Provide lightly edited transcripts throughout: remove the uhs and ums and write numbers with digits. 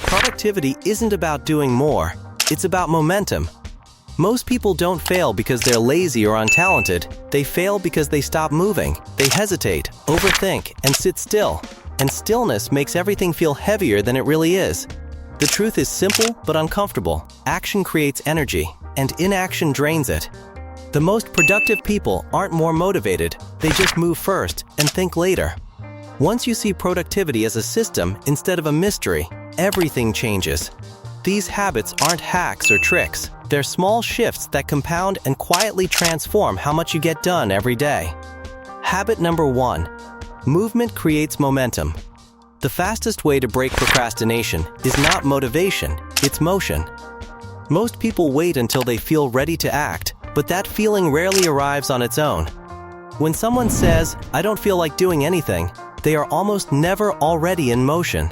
Productivity isn't about doing more, it's about momentum. Most people don't fail because they're lazy or untalented. They fail because they stop moving. They hesitate, overthink, and sit still. And stillness makes everything feel heavier than it really is. The truth is simple but uncomfortable. Action creates energy, and inaction drains it. The most productive people aren't more motivated, they just move first and think later. Once you see productivity as a system instead of a mystery, everything changes. These habits aren't hacks or tricks. They're small shifts that compound and quietly transform how much you get done every day. Habit number 1. Movement creates momentum. The fastest way to break procrastination is not motivation, it's motion. Most people wait until they feel ready to act, but that feeling rarely arrives on its own. When someone says, "I don't feel like doing anything," they are almost never already in motion.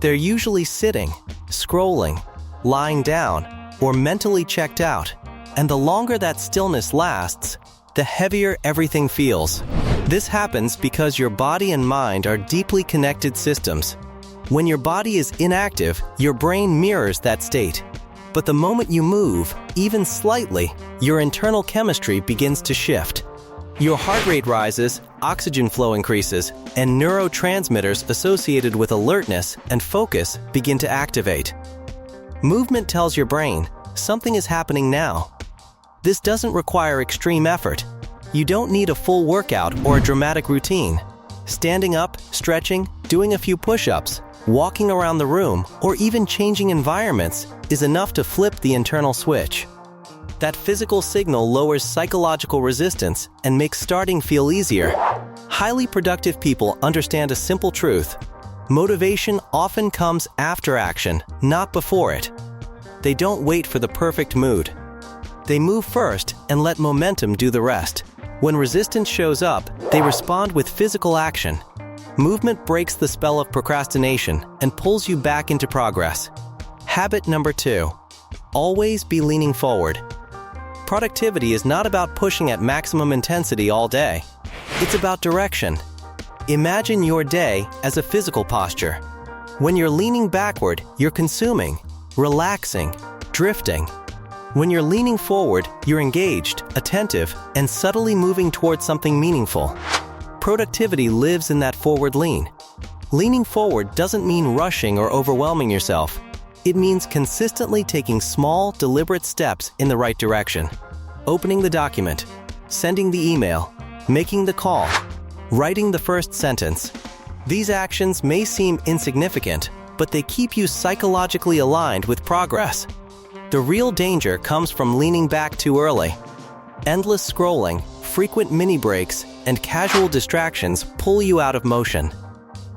They're usually sitting, scrolling, lying down, or mentally checked out. And the longer that stillness lasts, the heavier everything feels. This happens because your body and mind are deeply connected systems. When your body is inactive, your brain mirrors that state. But the moment you move, even slightly, your internal chemistry begins to shift. Your heart rate rises, oxygen flow increases, and neurotransmitters associated with alertness and focus begin to activate. Movement tells your brain, something is happening now. This doesn't require extreme effort. You don't need a full workout or a dramatic routine. Standing up, stretching, doing a few push-ups, walking around the room, or even changing environments is enough to flip the internal switch. That physical signal lowers psychological resistance and makes starting feel easier. Highly productive people understand a simple truth. Motivation often comes after action, not before it. They don't wait for the perfect mood. They move first and let momentum do the rest. When resistance shows up, they respond with physical action. Movement breaks the spell of procrastination and pulls you back into progress. Habit number 2. Always be leaning forward. Productivity is not about pushing at maximum intensity all day. It's about direction. Imagine your day as a physical posture. When you're leaning backward, you're consuming, relaxing, drifting. When you're leaning forward, you're engaged, attentive, and subtly moving towards something meaningful. Productivity lives in that forward lean. Leaning forward doesn't mean rushing or overwhelming yourself. It means consistently taking small, deliberate steps in the right direction. Opening the document, sending the email, making the call, writing the first sentence. These actions may seem insignificant, but they keep you psychologically aligned with progress. The real danger comes from leaning back too early. Endless scrolling, frequent mini breaks, and casual distractions pull you out of motion.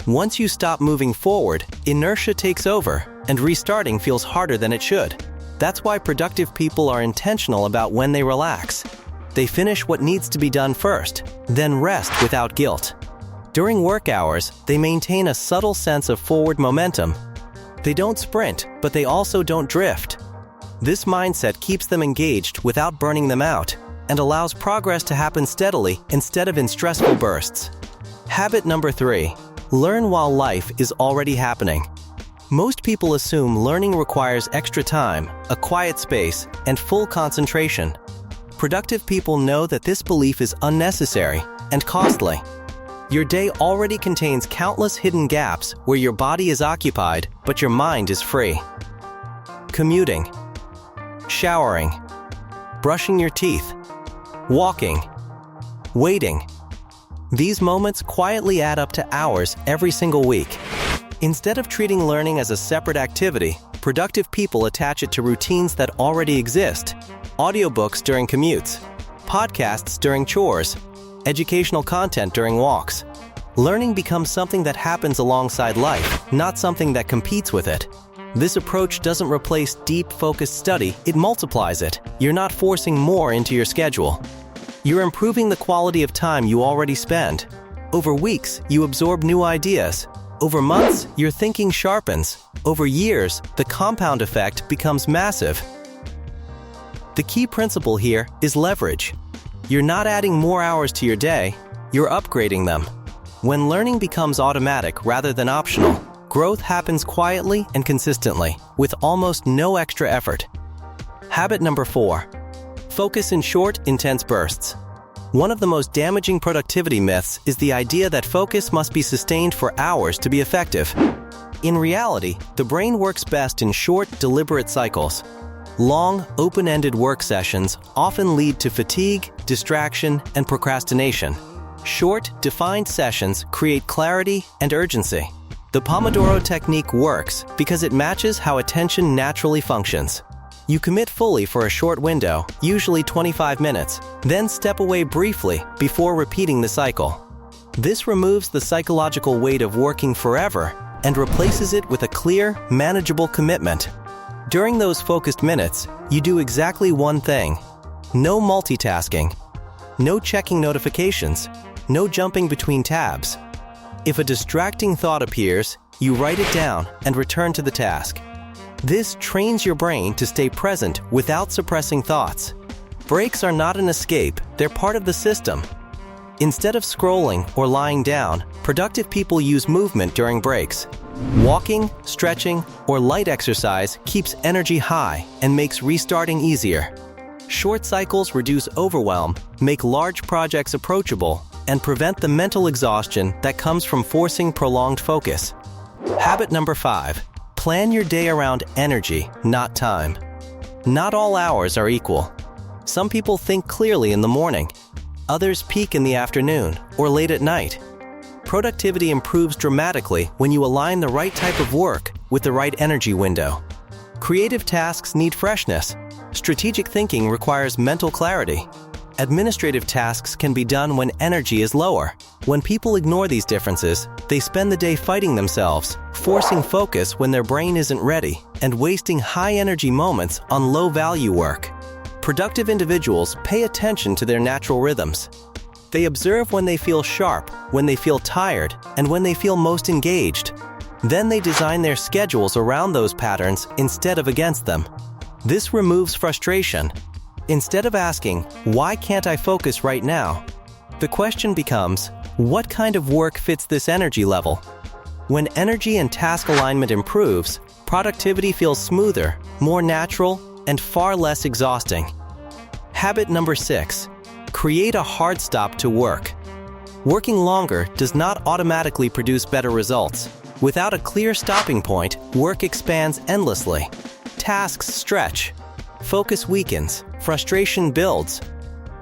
Once you stop moving forward, inertia takes over, and restarting feels harder than it should. That's why productive people are intentional about when they relax. They finish what needs to be done first, then rest without guilt. During work hours, they maintain a subtle sense of forward momentum. They don't sprint, but they also don't drift. This mindset keeps them engaged without burning them out, and allows progress to happen steadily instead of in stressful bursts. Habit number 3. Learn while life is already happening. Most people assume learning requires extra time, a quiet space, and full concentration. Productive people know that this belief is unnecessary and costly. Your day already contains countless hidden gaps where your body is occupied, but your mind is free. Commuting, showering, brushing your teeth, walking, waiting. These moments quietly add up to hours every single week. Instead of treating learning as a separate activity, productive people attach it to routines that already exist. Audiobooks during commutes, podcasts during chores, educational content during walks. Learning becomes something that happens alongside life, not something that competes with it. This approach doesn't replace deep, focused study, it multiplies it. You're not forcing more into your schedule. You're improving the quality of time you already spend. Over weeks, you absorb new ideas. Over months, your thinking sharpens. Over years, the compound effect becomes massive. The key principle here is leverage. You're not adding more hours to your day, you're upgrading them. When learning becomes automatic rather than optional, Growth happens quietly and consistently, with almost no extra effort. Habit number 4. Focus in short, intense bursts. One of the most damaging productivity myths is the idea that focus must be sustained for hours to be effective. In reality, the brain works best in short, deliberate cycles. Long, open-ended work sessions often lead to fatigue, distraction, and procrastination. Short, defined sessions create clarity and urgency. The Pomodoro technique works because it matches how attention naturally functions. You commit fully for a short window, usually 25 minutes, then step away briefly before repeating the cycle. This removes the psychological weight of working forever and replaces it with a clear, manageable commitment. During those focused minutes, you do exactly one thing. No multitasking. No checking notifications. No jumping between tabs. If a distracting thought appears, you write it down and return to the task. This trains your brain to stay present without suppressing thoughts. Breaks are not an escape, they're part of the system. Instead of scrolling or lying down, productive people use movement during breaks. Walking, stretching, or light exercise keeps energy high and makes restarting easier. Short cycles reduce overwhelm, make large projects approachable, and prevent the mental exhaustion that comes from forcing prolonged focus. Habit number 5. Plan your day around energy, not time. Not all hours are equal. Some people think clearly in the morning. Others peak in the afternoon or late at night. Productivity improves dramatically when you align the right type of work with the right energy window. Creative tasks need freshness. Strategic thinking requires mental clarity. Administrative tasks can be done when energy is lower. When people ignore these differences, they spend the day fighting themselves, forcing focus when their brain isn't ready, and wasting high-energy moments on low-value work. Productive individuals pay attention to their natural rhythms. They observe when they feel sharp, when they feel tired, and when they feel most engaged. Then they design their schedules around those patterns instead of against them. This removes frustration. Instead of asking, "Why can't I focus right now?" the question becomes, "What kind of work fits this energy level?" When energy and task alignment improves, productivity feels smoother, more natural, and far less exhausting. Habit number 6. Create a hard stop to work. Working longer does not automatically produce better results. Without a clear stopping point, work expands endlessly. Tasks stretch. Focus weakens. Frustration builds.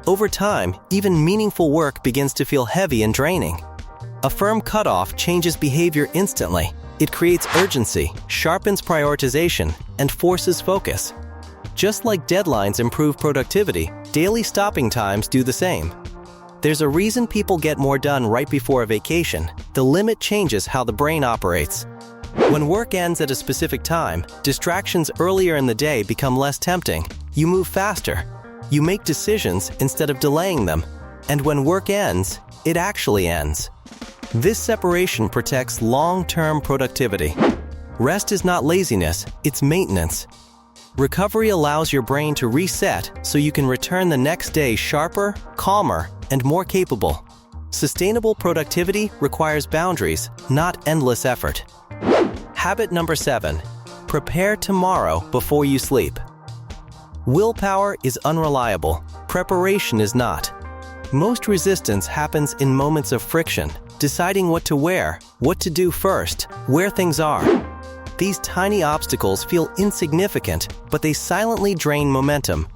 Over time, even meaningful work begins to feel heavy and draining. A firm cutoff changes behavior instantly. It creates urgency, sharpens prioritization, and forces focus. Just like deadlines improve productivity, daily stopping times do the same. There's a reason people get more done right before a vacation. The limit changes how the brain operates. When work ends at a specific time, distractions earlier in the day become less tempting. You move faster. You make decisions instead of delaying them. And when work ends, it actually ends. This separation protects long-term productivity. Rest is not laziness, it's maintenance. Recovery allows your brain to reset so you can return the next day sharper, calmer, and more capable. Sustainable productivity requires boundaries, not endless effort. Habit number 7. Prepare tomorrow before you sleep. Willpower is unreliable. Preparation is not. Most resistance happens in moments of friction, deciding what to wear, what to do first, where things are. These tiny obstacles feel insignificant, but they silently drain momentum.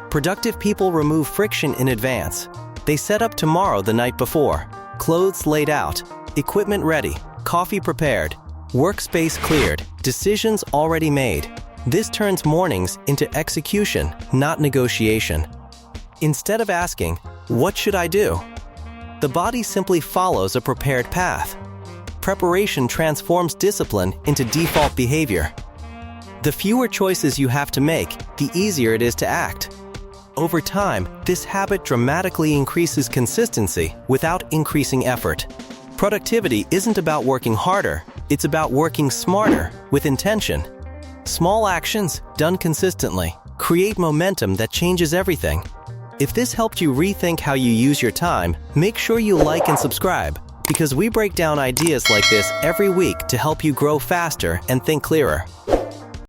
Productive people remove friction in advance. They set up tomorrow the night before. Clothes laid out, equipment ready, coffee prepared, workspace cleared, decisions already made. This turns mornings into execution, not negotiation. Instead of asking, "What should I do?" the body simply follows a prepared path. Preparation transforms discipline into default behavior. The fewer choices you have to make, the easier it is to act. Over time, this habit dramatically increases consistency without increasing effort. Productivity isn't about working harder, it's about working smarter, with intention. Small actions, done consistently, create momentum that changes everything. If this helped you rethink how you use your time, make sure you like and subscribe. because we break down ideas like this every week to help you grow faster and think clearer.